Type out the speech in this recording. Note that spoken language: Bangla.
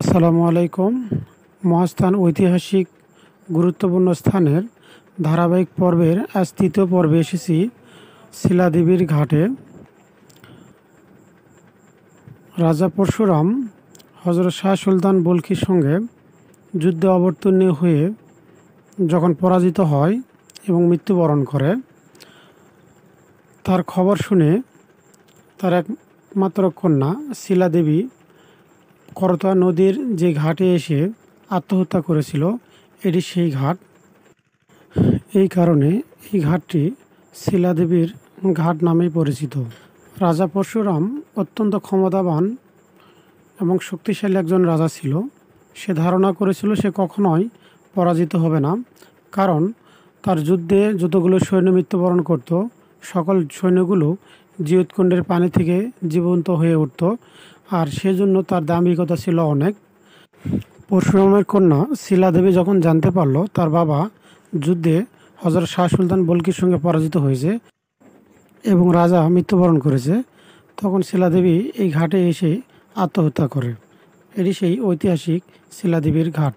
আসসালামু আলাইকুম। মহাস্থান ঐতিহাসিক গুরুত্বপূর্ণ স্থানের ধারাবাহিক পর্বের আজ তৃতীয় পর্বে এসেছি শিলাদেবীর ঘাটে। রাজা পরশুরাম হযরত শাহ সুলতান বলখির সঙ্গে যুদ্ধে অবতীর্ণ হয়ে যখন পরাজিত হয় এবং মৃত্যুবরণ করে, তার খবর শুনে তার একমাত্র কন্যা শিলাদেবী করতোয়া নদীর যে ঘাটে এসে আত্মহত্যা করেছিল, এটি সেই ঘাট। এই কারণে এই ঘাটটি শিলাদেবীর ঘাট নামেই পরিচিত। রাজা পরশুরাম অত্যন্ত ক্ষমতাবান এবং শক্তিশালী একজন রাজা ছিল। সে ধারণা করেছিল সে কখনোই পরাজিত হবে না, কারণ তার যুদ্ধে যতগুলো সৈন্য মৃত্যুবরণ করত, সকল সৈন্যগুলো জিয়তকুণ্ডের পানি থেকে জীবন্ত হয়ে উঠত, আর সেজন্য তার দাম্ভিকতা ছিল অনেক। পরশুরামের কন্যা শিলাদেবী যখন জানতে পারল তার বাবা যুদ্ধে হযরত শাহ সুলতান বলখির সঙ্গে পরাজিত হয়েছে এবং রাজা মৃত্যুবরণ করেছে, তখন শিলাদেবী এই ঘাটে এসে আত্মহত্যা করে। এটি সেই ঐতিহাসিক শিলাদেবীর ঘাট।